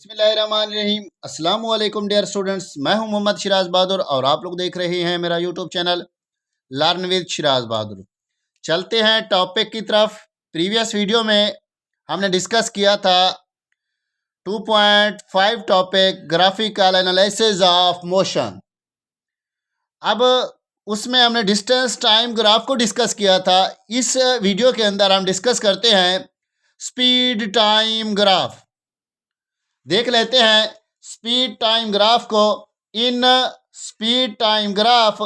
बिस्मिल्लाहिर्रहमानिर्रहीम। अस्सलाम वालेकुम डियर स्टूडेंट्स, मैं हूं मोहम्मद शिराज बहादुर और आप लोग देख रहे हैं मेरा YouTube channel learn with Shiraz Bahadur. चलते हैं टॉपिक की तरफ। प्रीवियस वीडियो में हमने डिस्कस किया था 2.5 topic graphical analysis of motion. अब उसमें हमने डिस्टेंस टाइम ग्राफ को डिस्कस किया था। इस वीडियो के अंदर हम डिस्कस करते हैं स्पीड टाइम ग्राफ। देख लेते हैं स्पीड टाइम ग्राफ को। In speed time graph,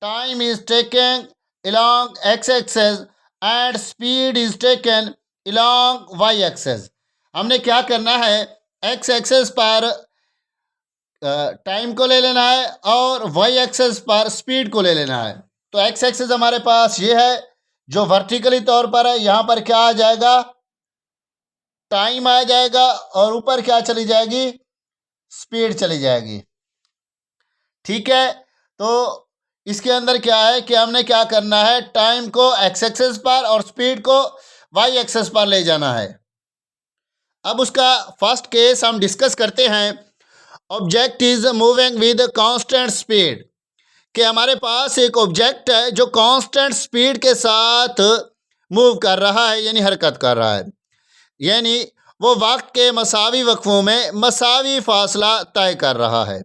time is taken along x axis and speed is taken along y axis। हमने क्या करना है, x एक्सेस पर टाइम को ले लेना है और y एक्सेस पर स्पीड को ले लेना है। तो x एक्सेस हमारे पास ये है जो वर्टिकली तौर पर है। यहाँ पर क्या आ जाएगा, टाइम आ जाएगा और ऊपर क्या चली जाएगी, स्पीड चली जाएगी। ठीक है, तो इसके अंदर क्या है कि हमने क्या करना है, टाइम को एक्स एक्सेस पर और स्पीड को वाई एक्सेस पर ले जाना है। अब उसका फर्स्ट केस हम डिस्कस करते हैं। Object is moving with constant speed. कि हमारे पास एक ऑब्जेक्ट है जो कांस्टेंट स्पीड के साथ मूव कर रहा है, यानी हरकत कर रहा है, यानी वो वक्त के मसावी वक्फों में मसावी फासला तय कर रहा है।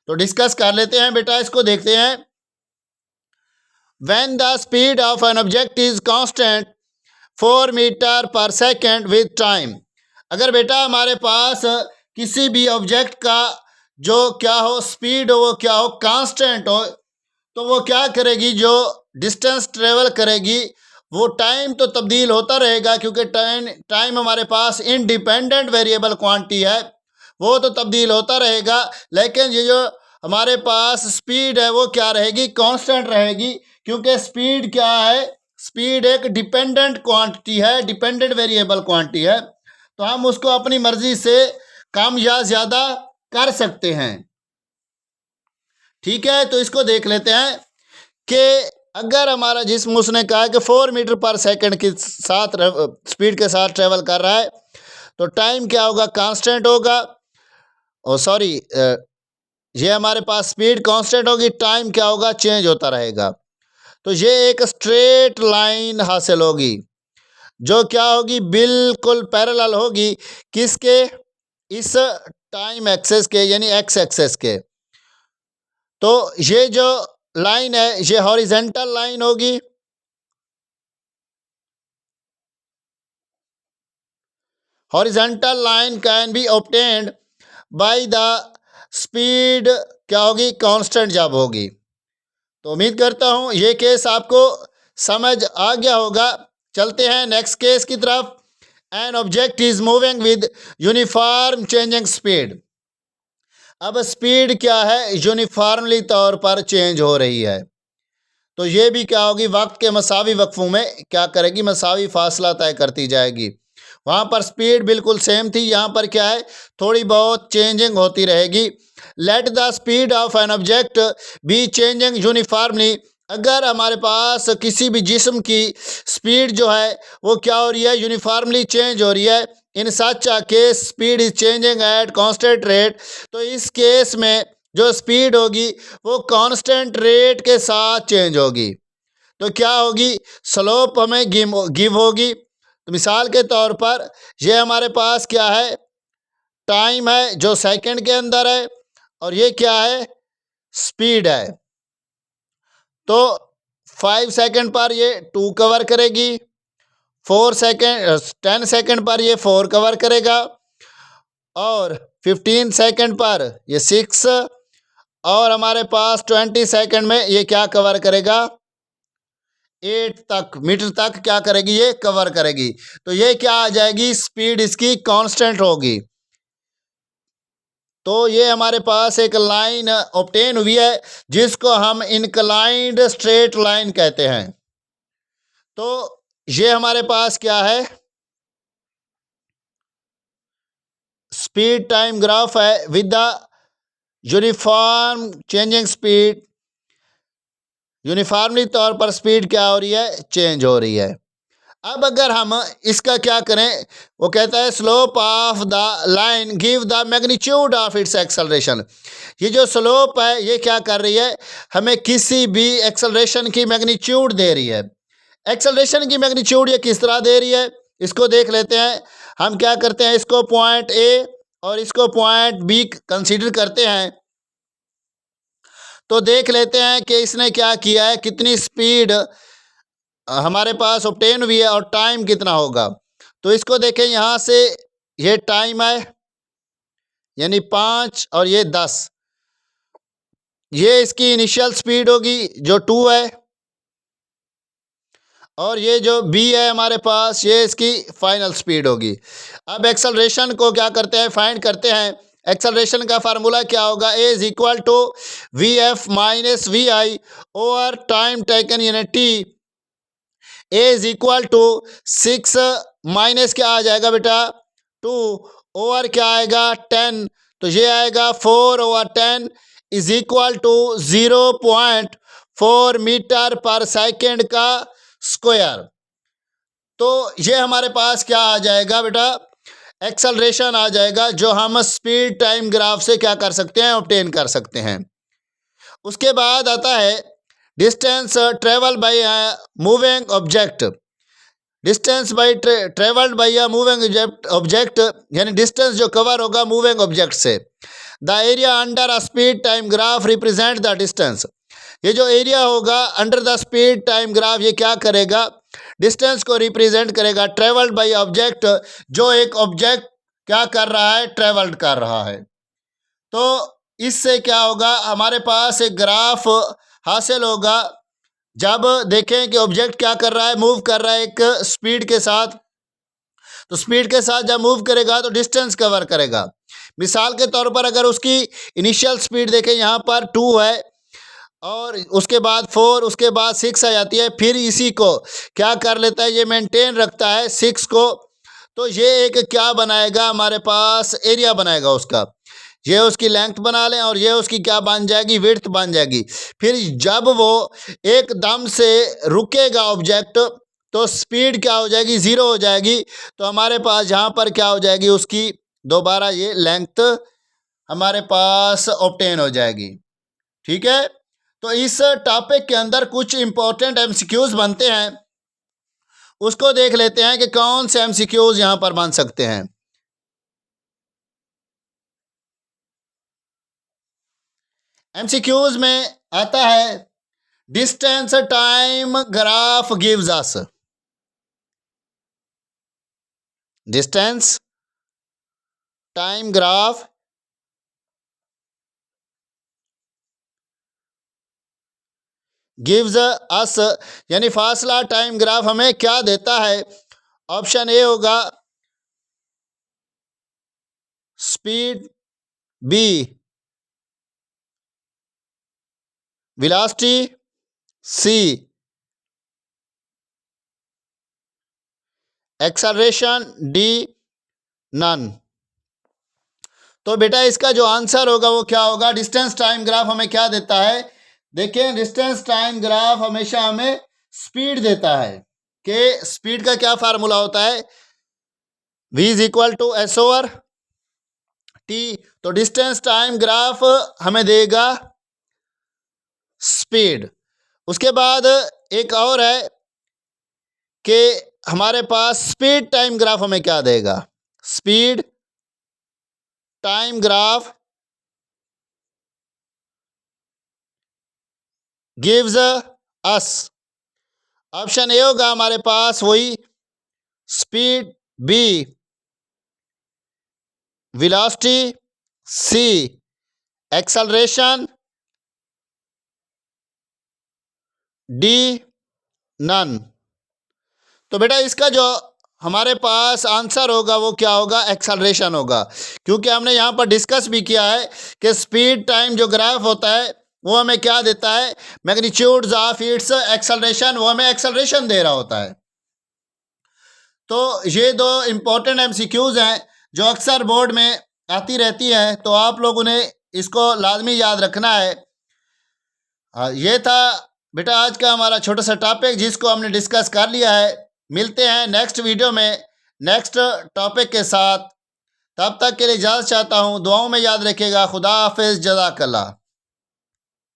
तो डिस्कस कर लेते हैं बेटा, इसको देखते हैं। When the speed of an object is constant 4 metre per second with time. अगर बेटा हमारे पास किसी भी ऑब्जेक्ट का जो क्या हो, स्पीड हो, वो क्या हो, कांस्टेंट हो, तो वो क्या करेगी, जो डिस्टेंस ट्रेवल करेगी वो टाइम तो तब्दील होता रहेगा, क्योंकि टाइम हमारे पास इंडिपेंडेंट वेरिएबल क्वांटिटी है, वो तो तब्दील होता रहेगा। लेकिन ये जो हमारे पास स्पीड है वो क्या रहेगी, कांस्टेंट रहेगी, क्योंकि स्पीड क्या है, स्पीड एक डिपेंडेंट क्वांटिटी है, डिपेंडेंट वेरिएबल क्वांटिटी है। तो हम उसको अपनी मर्जी से कम या ज़्यादा कर सकते हैं। ठीक है, तो इसको देख लेते हैं कि अगर हमारा जिस्म, उसने कहा कि 4 मीटर पर सेकंड के साथ स्पीड के साथ ट्रेवल कर रहा है, तो टाइम क्या होगा, कांस्टेंट होगा। और सॉरी, ये हमारे पास स्पीड कांस्टेंट होगी, टाइम क्या होगा, चेंज होता रहेगा। तो ये एक स्ट्रेट लाइन हासिल होगी जो क्या होगी, बिल्कुल पैरेलल होगी किसके, इस टाइम एक्सेस के, यानी एक्स एक्सेस के। तो ये जो लाइन है ये हॉरिजेंटल लाइन होगी। Horizontal line can be obtained by the speed क्या होगी, कांस्टेंट जब होगी। तो उम्मीद करता हूं ये केस आपको समझ आ गया होगा। चलते हैं नेक्स्ट केस की तरफ। N object is moving with uniform changing speed. अब स्पीड क्या है, यूनिफॉर्मली तौर पर चेंज हो रही है। तो ये भी क्या होगी, वक्त के मसावी वक्फों में क्या करेगी, मसावी फासला तय करती जाएगी। वहाँ पर स्पीड बिल्कुल सेम थी, यहाँ पर क्या है, थोड़ी बहुत चेंजिंग होती रहेगी। Let the speed of an object be changing uniformly. अगर हमारे पास किसी भी जिस्म की स्पीड जो है वो क्या हो रही है, यूनिफॉर्मली चेंज हो रही है, in such a case speed is changing at constant rate. तो इस केस में जो स्पीड होगी वो कांस्टेंट रेट के साथ चेंज होगी। तो क्या होगी, स्लोप हमें गिव होगी। तो मिसाल के तौर पर ये हमारे पास क्या है, टाइम है जो सेकंड के अंदर है, और ये क्या है, स्पीड है। तो 5 सेकंड पर ये 2 कवर करेगी, 10 सेकंड पर ये 4 कवर करेगा, और 15 सेकंड पर ये 6, और हमारे पास 20 सेकंड में ये क्या कवर करेगा, 8 तक मीटर तक क्या करेगी, ये कवर करेगी। तो ये क्या आ जाएगी, स्पीड इसकी कांस्टेंट होगी। तो ये हमारे पास एक लाइन ऑब्टेन हुई है जिसको हम इनक्लाइंड स्ट्रेट लाइन कहते हैं। तो ये हमारे पास क्या है, स्पीड टाइम ग्राफ है with the uniform changing speed. Uniformly तौर पर स्पीड क्या हो रही है, चेंज हो रही है। अब अगर हम इसका क्या करें, वो कहता है slope of the line give the magnitude of its acceleration. ये जो स्लोप है ये क्या कर रही है, हमें किसी भी एक्सेलरेशन की मैग्नीट्यूड दे रही है। एक्सेलरेशन की मैग्नीट्यूड ये किस तरह दे रही है, इसको देख लेते हैं। हम क्या करते हैं, इसको पॉइंट ए और इसको पॉइंट बी कंसीडर करते हैं। तो देख लेते हैं कि इसने क्या किया है, कितनी स्पीड हमारे पास ऑब्टेन हुई है और टाइम कितना होगा। तो इसको देखें, यहाँ से ये टाइम है यानी 5 और ये 10, ये इसकी इनिशियल स्पीड होगी जो 2 है, और ये जो b है हमारे पास ये इसकी फाइनल स्पीड होगी। अब एक्सेलरेशन को क्या करते हैं, फाइंड करते हैं। एक्सेलरेशन का फार्मूला क्या होगा, a is equal to v f minus v i over time taken in t. a is equal to 6 minus क्या आ जाएगा बेटा 2 ओवर क्या आएगा 10, तो ये आएगा 4 over 10 is equal to 0.4 metre per second का स्क्वायर। तो ये हमारे पास क्या आ जाएगा बेटा, एक्सेलरेशन आ जाएगा, जो हम स्पीड टाइम ग्राफ से क्या कर सकते हैं, ऑब्टेन कर सकते हैं। उसके बाद आता है distance travel by moving object. Distance by travelled by a moving object यानी डिस्टेंस जो कवर होगा मूविंग ऑब्जेक्ट से। The area under a speed time graph represent the distance. ये जो एरिया होगा under the speed time graph ये क्या करेगा, डिस्टेंस को रिप्रेजेंट करेगा ट्रेवल्ड बाय ऑब्जेक्ट, जो एक ऑब्जेक्ट क्या कर रहा है, ट्रेवल्ड कर रहा है। तो इससे क्या होगा, हमारे पास एक ग्राफ हासिल होगा। जब देखें कि ऑब्जेक्ट क्या कर रहा है, मूव कर रहा है एक स्पीड के साथ, तो स्पीड के साथ जब मूव करेगा तो डिस्टेंस कवर करेगा। मिसाल के तौर पर अगर उसकी इनिशियल स्पीड देखें, यहाँ पर 2 है और उसके बाद 4, उसके बाद 6 आ जाती है, फिर इसी को क्या कर लेता है, ये मेंटेन रखता है 6 को। तो ये एक क्या बनाएगा, हमारे पास एरिया बनाएगा उसका। ये उसकी लेंथ बना लें और ये उसकी क्या बन जाएगी, विड्थ बन जाएगी। फिर जब वो एकदम से रुकेगा ऑब्जेक्ट तो स्पीड क्या हो जाएगी, 0 हो जाएगी। तो हमारे पास यहाँ पर क्या हो जाएगी, उसकी दोबारा ये लेंथ हमारे पास ऑब्टेन हो जाएगी। ठीक है, तो इस टॉपिक के अंदर कुछ इंपॉर्टेंट एमसीक्यूज बनते हैं, उसको देख लेते हैं कि कौन से एमसीक्यूज यहां पर बन सकते हैं। एमसीक्यूज में आता है distance time graph gives us. Distance time graph gives us यानी फासला टाइम ग्राफ हमें क्या देता है। ऑप्शन ए होगा स्पीड, बी वेलोसिटी, सी एक्सेलरेशन, डी नन। तो बेटा इसका जो आंसर होगा वो क्या होगा, डिस्टेंस टाइम ग्राफ हमें क्या देता है। देखिए डिस्टेंस टाइम ग्राफ हमेशा हमें स्पीड देता है, कि स्पीड का क्या फार्मूला होता है, v is equal to s over t. तो डिस्टेंस टाइम ग्राफ हमें देगा स्पीड। उसके बाद एक और है कि हमारे पास स्पीड टाइम ग्राफ हमें क्या देगा, speed time graph gives us. Option A होगा हमारे पास वही स्पीड, बी वेलोसिटी, सी एक्सेलरेशन, डी नन। तो बेटा इसका जो हमारे पास आंसर होगा वो क्या होगा, एक्सेलरेशन होगा, क्योंकि हमने यहाँ पर डिस्कस भी किया है कि स्पीड टाइम जो ग्राफ होता है वो हमें क्या देता है, मैग्नीट्यूड्स ऑफ इट्स एक्सेलरेशन, वो हमें एक्सेलरेशन दे रहा होता है। तो ये दो इम्पोर्टेंट एमसीक्यूज हैं जो अक्सर बोर्ड में आती रहती हैं, तो आप लोगों ने इसको लाजमी याद रखना है। ये था बेटा आज का हमारा छोटा सा टॉपिक जिसको हमने डिस्कस कर लिया है। मिलते हैं नेक्स्ट वीडियो में नेक्स्ट टॉपिक के साथ। तब तक के लिए इजाज़त चाहता हूँ। दुआओं में याद रखिएगा। खुदा हाफिज़, जज़ाकल्लाह।